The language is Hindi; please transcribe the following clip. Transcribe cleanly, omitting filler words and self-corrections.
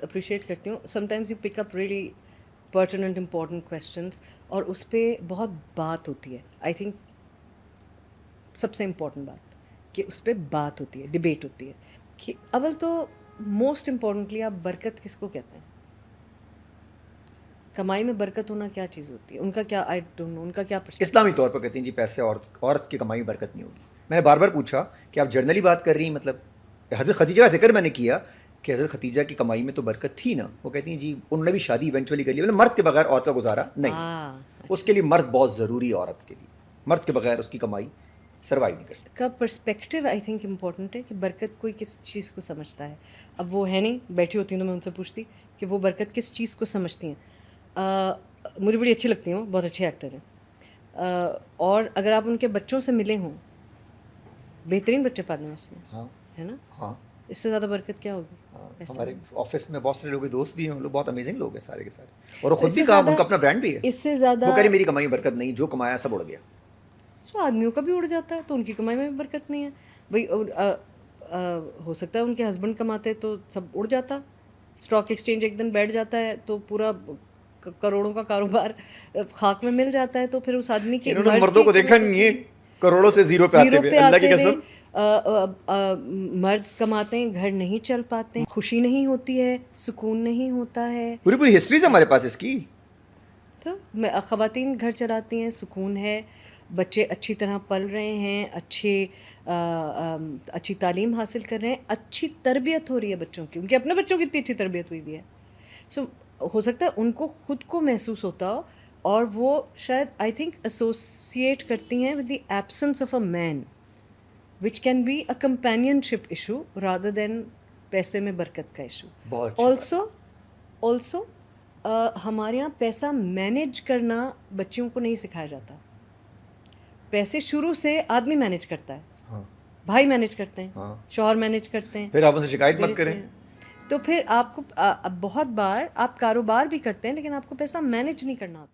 अप्रिशिएट करती हूँ। Sometimes you pick up really pertinent important questions और उस पर बहुत बात होती है। आई थिंक सबसे इम्पॉर्टेंट बात कि उस पर बात होती है, डिबेट होती है कि अव्वल तो मोस्ट इम्पॉर्टेंटली आप बरकत किसको कहते हैं, कमाई में बरकत होना क्या चीज़ होती है, उनका क्या, आई डोंट नो, उनका क्या पर्सपेक्टिव। इस्लामी तौर पर कहती हैं जी पैसे औरत की कमाई में बरकत नहीं होगी। मैंने बार बार पूछा कि आप जर्नली बात कर रही हैं, मतलब हज़रत खदीजा का जिक्र मैंने किया कि हज़रत खदीजा की कमाई में तो बरकत थी ना। वो कहती हैं जी उन्होंने भी शादी इवेंचुअली कर ली, मतलब मर्द के बगैर औरत का गुजारा नहीं। अच्छा। उसके लिए मर्द बहुत ज़रूरी है, औरत के लिए मर्द के बगैर उसकी कमाई सर्वाइव नहीं कर सकती। का पर्सपेक्टिव आई थिंक इम्पॉर्टेंट है कि बरकत कोई किस चीज़ को समझता है। अब वो है नहीं, बैठी होती हूँ तो मैं उनसे पूछती कि वो बरकत किस चीज़ को समझती हैं। मुझे बड़ी अच्छी लगती हैं, वो बहुत अच्छे एक्टर हैं। और अगर आप उनके बच्चों से मिले हों, बेहतरीन बच्चे पाले हैं उसने, हाँ है ना, हाँ इससे ज़्यादा बरकत क्या होगी हाँ, पैसे हमारे में। ऑफिस में बहुत सारे लोग दोस्त भी हैं, वो लोग बहुत अमेजिंग लोग हैं सारे के सारे, और वो तो खुद भी इससे कहा, ज़्यादा, उनका अपना ब्रांड भी है। इससे वो ज़्यादा कह रही मेरी कमाई में बरकत नहीं, जो कमाया सब उड़ गया। तो आदमियों का भी उड़ जाता है, तो उनकी कमाई में भी बरकत नहीं है भाई। हो सकता है उनके हस्बैंड कमाते तो सब उड़ जाता, स्टॉक एक्सचेंज एक दिन बैठ जाता है तो पूरा करोड़ों का कारोबार खाक में मिल जाता है। तो फिर उस आदमी की, इन्होंने मर्द मर्दों की को देखा कमाते नहीं है थोड़ी करोड़ों से जीरो पे आते जीरो हुए, पे अल्लाह की आते हुए। कसम। मर्द कमाते हैं, घर नहीं चल पाते, खुशी नहीं होती है, सुकून नहीं होता है। पूरी पूरी हिस्ट्रीज हमारे पास इसकी। तो ख़वातीन घर चलाती हैं, सुकून है, बच्चे अच्छी तरह पल रहे हैं, अच्छी तालीम हासिल कर रहे हैं, अच्छी तरबियत हो रही है बच्चों की, उनके अपने बच्चों की इतनी अच्छी तरबियत हुई भी है। सो हो सकता है उनको खुद को महसूस होता हो, और वो शायद आई थिंक एसोसिएट करती हैं with the absence of a man, which can be a companionship issue rather than पैसे में बरकत का इशू। बहुत अच्छी बात ऑल्सो ऑल्सो हमारे यहाँ पैसा मैनेज करना बच्चियों को नहीं सिखाया जाता। पैसे शुरू से आदमी मैनेज करता है, है। हाँ भाई मैनेज करते हैं, हाँ, शौहर मैनेज करते हैं, फिर आप उनसे शिकायत मत बेटे करें। हैं। तो फिर आपको बहुत बार आप कारोबार भी करते हैं लेकिन आपको पैसा मैनेज नहीं करना आता।